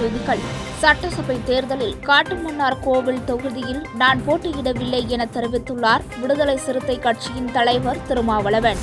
செய்திகள். சட்டசபை தேர்தலில் காட்டுமன்னார் கோவில் தொகுதியில் நான் போட்டியிடவில்லை என தெரிவித்துள்ளார் விடுதலை சிறுத்தை கட்சியின் தலைவர் திருமாவளவன்.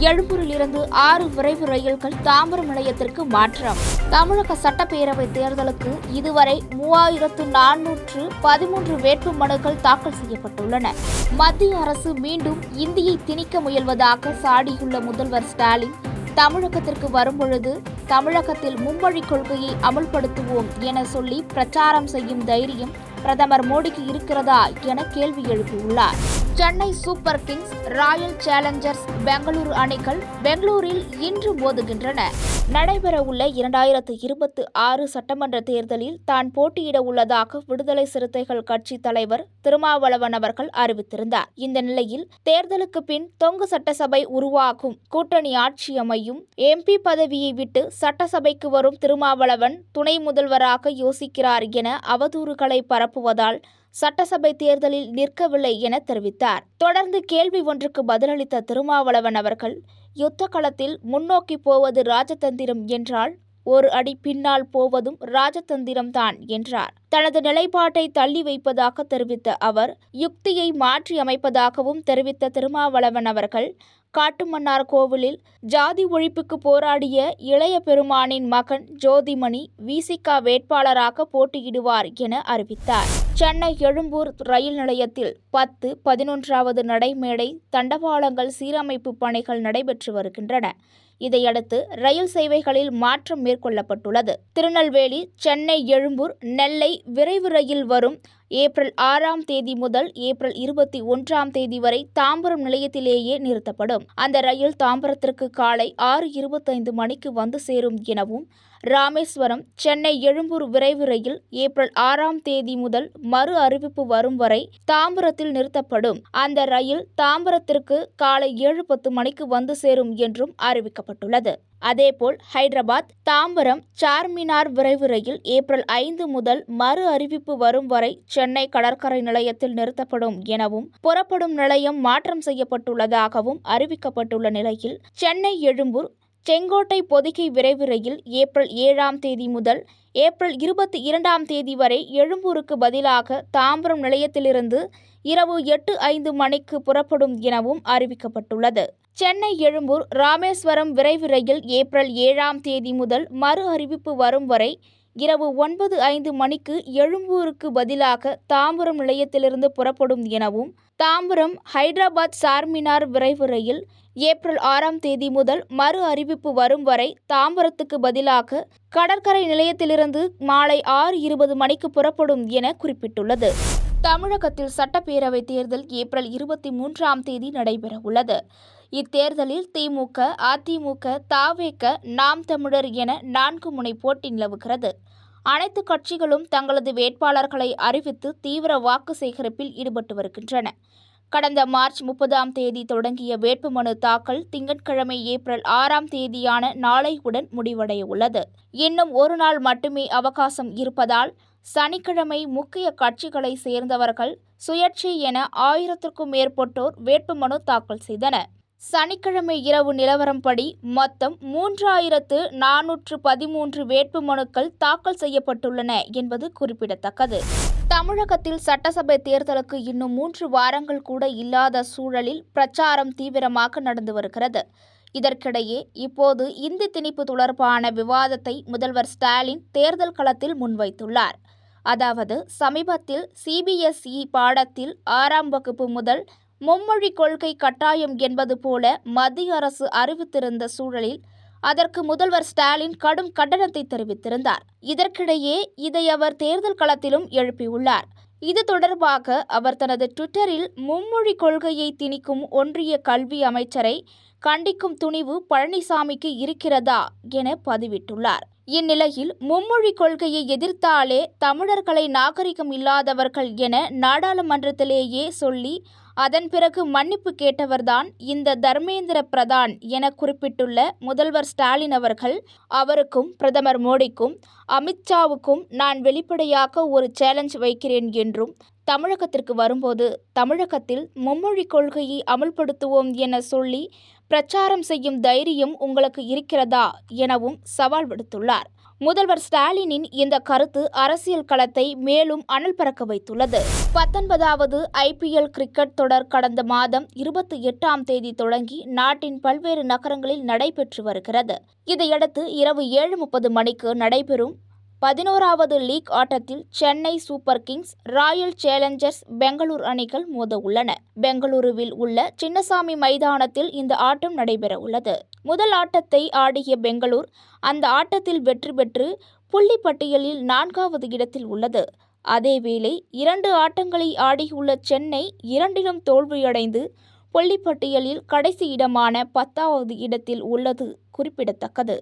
எழும்பூரில் இருந்து 6 விரைவு ரயில்கள் தாம்பரம் நிலையத்திற்கு மாற்றம். தமிழக சட்டப்பேரவை தேர்தலுக்கு இதுவரை 3413 வேட்பு மனுக்கள் தாக்கல் செய்யப்பட்டுள்ளன. மத்திய அரசு மீண்டும் இந்தியை திணிக்க முயல்வதாக சாடியுள்ள முதல்வர் ஸ்டாலின், தமிழகத்திற்கு வரும்பொழுது தமிழகத்தில் மும்மொழி கொள்கையை அமல்படுத்துவோம் என சொல்லி பிரச்சாரம் செய்யும் தைரியம் பிரதமர் மோடிக்கு இருக்கிறதா என கேள்வி எழுப்பியுள்ளார். Chennai super kings, royal Challengers Bengaluru அணிகள் பெங்களூரில் இன்று மோதுகின்றன. நடைபெறவுள்ள 2026 சட்டமன்ற தேர்தலில் தான் போட்டியிட உள்ளதாக விடுதலை சிறுத்தைகள் கட்சி தலைவர் திருமாவளவன் அவர்கள் அறிவித்திருந்தார். இந்த நிலையில் தேர்தலுக்கு பின் தொங்கு சட்டசபை உருவாகும், கூட்டணி ஆட்சி அமையும், MP பதவியை விட்டு சட்டசபைக்கு வரும் திருமாவளவன் துணை முதல்வராக யோசிக்கிறார் என அவதூறுகளை பரப்புவதால் சட்டசபை தேர்தலில் நிற்கவில்லை என தெரிவித்தார். தொடர்ந்து கேள்வி ஒன்றுக்கு பதிலளித்த திருமாவளவன் அவர்கள், யுத்த களத்தில் முன்னோக்கி போவது ராஜதந்திரம் என்றால் ஒரு அடி பின்னால் போவதும் ராஜதந்திரம்தான் என்றார். தனது நிலைப்பாட்டை தள்ளி வைப்பதாக தெரிவித்த அவர், யுக்தியை மாற்றி அமைப்பதாகவும் தெரிவித்த திருமாவளவன் அவர்கள், காட்டுமன்னார் கோவிலில் ஜாதி ஒழிப்புக்கு போராடிய இளைய பெருமானின் மகன் ஜோதிமணி விசிக வேட்பாளராக போட்டியிடுவார் என அறிவித்தார். சென்னை எழும்பூர் ரயில் நிலையத்தில் 10, 11வது நடைமேடை தண்டவாளங்கள் சீரமைப்பு பணிகள் நடைபெற்று வருகின்றன. இதையடுத்து ரயில் சேவைகளில் மாற்றம் மேற்கொள்ளப்பட்டுள்ளது. திருநெல்வேலி, சென்னை எழும்பூர், நெல்லை விரைவு ரயில் வரும் ஏப்ரல் 6ஆம் தேதி முதல் ஏப்ரல் 21ஆம் தேதி வரை தாம்பரம் நிலையத்திலேயே நிறுத்தப்படும். அந்த ரயில் தாம்பரத்திற்கு காலை 6:25 மணிக்கு வந்து சேரும் எனவும், ராமேஸ்வரம், சென்னை எழும்பூர் விரைவு ரயில் ஏப்ரல் 6ஆம் தேதி முதல் மறு அறிவிப்பு வரும் வரை தாம்பரத்தில் நிறுத்தப்படும். அந்த ரயில் தாம்பரத்திற்கு காலை 7:10 மணிக்கு வந்து சேரும் என்றும் அறிவிக்கப்பட்டுள்ளது. அதேபோல் ஹைதராபாத், தாம்பரம், சார்மினார் விரைவு ரயில் ஏப்ரல் 5 முதல் மறு அறிவிப்பு வரும் வரை சென்னை கடற்கரை நிலையத்தில் நிறுத்தப்படும் எனவும், புறப்படும் நிலையம் மாற்றம் செய்யப்பட்டுள்ளதாகவும் அறிவிக்கப்பட்டுள்ள நிலையில், சென்னை எழும்பூர், செங்கோட்டை பொதிகை விரைவு ரயில் ஏப்ரல் 7ஆம் தேதி முதல் ஏப்ரல் 22ஆம் தேதி வரை எழும்பூருக்கு பதிலாக தாம்பரம் நிலையத்திலிருந்து இரவு 8:05 மணிக்கு புறப்படும் எனவும் அறிவிக்கப்பட்டுள்ளது. சென்னை எழும்பூர், ராமேஸ்வரம் விரைவு ரயில் ஏப்ரல் 7ஆம் தேதி முதல் மறு அறிவிப்பு வரும் வரை இரவு 9:05 மணிக்கு எழும்பூருக்கு பதிலாக தாம்பரம் நிலையத்திலிருந்து புறப்படும் எனவும், தாம்பரம் ஹைதராபாத் சார்மினார் விரைவு ரயில் ஏப்ரல் 6ஆம் தேதி முதல் மறு அறிவிப்பு வரும் வரை தாம்பரத்துக்கு பதிலாக கடற்கரை நிலையத்திலிருந்து மாலை 6:20 மணிக்கு புறப்படும் என குறிப்பிட்டுள்ளது. தமிழகத்தில் சட்டப்பேரவை தேர்தல் ஏப்ரல் 23ஆம் தேதி நடைபெறவுள்ளது. இத்தேர்தலில் திமுக, அதிமுக, தவேக, நாம் தமிழர் என 4 முனை போட்டி நிலவுகிறது. அனைத்து கட்சிகளும் தங்களது வேட்பாளர்களை அறிவித்து தீவிர வாக்கு சேகரிப்பில் ஈடுபட்டு வருகின்றன. கடந்த மார்ச் 30ஆம் தேதி தொடங்கிய வேட்புமனு தாக்கல் திங்கட்கிழமை ஏப்ரல் 6ஆம் தேதியான நாளையுடன் முடிவடைய உள்ளது. இன்னும் ஒரு நாள் மட்டுமே அவகாசம் இருப்பதால் சனிக்கிழமை முக்கிய கட்சிகளை சேர்ந்தவர்கள் சுயேட்சை என 1000க்கும் மேற்பட்டோர் வேட்புமனு தாக்கல் செய்தனர். சனிக்கிழமை இரவு நிலவரப்படி மொத்தம் 3413 வேட்புமனுக்கள் தாக்கல் செய்யப்பட்டுள்ளன என்பது குறிப்பிடத்தக்கது. தமிழகத்தில் சட்டசபை தேர்தலுக்கு இன்னும் 3 வாரங்கள் கூட இல்லாத சூழலில் பிரச்சாரம் தீவிரமாக நடந்து வருகிறது. இதற்கிடையே இப்போது இந்தி திணிப்பு தொடர்பான விவாதத்தை முதல்வர் ஸ்டாலின் தேர்தல் களத்தில் முன்வைத்துள்ளார். அதாவது, சமீபத்தில் CBSE பாடத்தில் 6ஆம் வகுப்பு முதல் மும்மொழி கொள்கை கட்டாயம் என்பது போல மத்திய அரசு அறிவித்திருந்த சூழலில் அதற்கு முதல்வர் ஸ்டாலின் கடும் கண்டனத்தை தெரிவித்திருந்தார். இதற்கிடையே இதை அவர் தேர்தல் களத்திலும் எழுப்பியுள்ளார். இது தொடர்பாக அவர் தனது ட்விட்டரில் மும்மொழி கொள்கையை திணிக்கும் ஒன்றிய கல்வி அமைச்சரை கண்டிக்கும் துணிவு பழனிசாமிக்கு இருக்கிறதா என பதிவிட்டுள்ளார். இந்நிலையில் மும்மொழி கொள்கையை எதிர்த்தாலே தமிழர்களை நாகரிகம் இல்லாதவர்கள் என நாடாளுமன்றத்திலேயே சொல்லி அதன் பிறகு மன்னிப்பு கேட்டவர்தான் இந்த தர்மேந்திர பிரதான் என குறிப்பிட்டுள்ள முதல்வர் ஸ்டாலின் அவர்கள், அவருக்கும் பிரதமர் மோடிக்கும் அமித்ஷாவுக்கும் நான் வெளிப்படையாக ஒரு சேலஞ்ச் வைக்கிறேன் என்றும், தமிழகத்திற்கு வரும்போது தமிழகத்தில் மும்மொழி கொள்கையை அமல்படுத்துவோம் என சொல்லி பிரச்சாரம் செய்யும் தைரியம் உங்களுக்கு இருக்கிறதா எனவும் சவால் விடுத்துள்ளார். முதல்வர் ஸ்டாலினின் இந்த கருத்து அரசியல் களத்தை மேலும் அனல் பறக்க வைத்துள்ளது. 19வது IPL கிரிக்கெட் தொடர் கடந்த மாதம் 28ஆம் தேதி தொடங்கி நாட்டின் பல்வேறு நகரங்களில் நடைபெற்று வருகிறது. இதையடுத்து இரவு 7:30 மணிக்கு நடைபெறும் 11வது லீக் ஆட்டத்தில் Chennai super kings, royal challengers Bangalore அணிகள் மோத உள்ளன. பெங்களூருவில் உள்ள சின்னசாமி மைதானத்தில் இந்த ஆட்டம் நடைபெற உள்ளது. முதல் ஆட்டத்தை ஆடிய பெங்களூர் அந்த ஆட்டத்தில் வெற்றி பெற்று புள்ளி பட்டியலில் 4வது இடத்தில் உள்ளது. அதேவேளை 2 ஆட்டங்களை ஆடியுள்ள சென்னை 2லும் தோல்வியடைந்து புள்ளிப்பட்டியலில் கடைசி இடமான 10வது இடத்தில் உள்ளது குறிப்பிடத்தக்கது.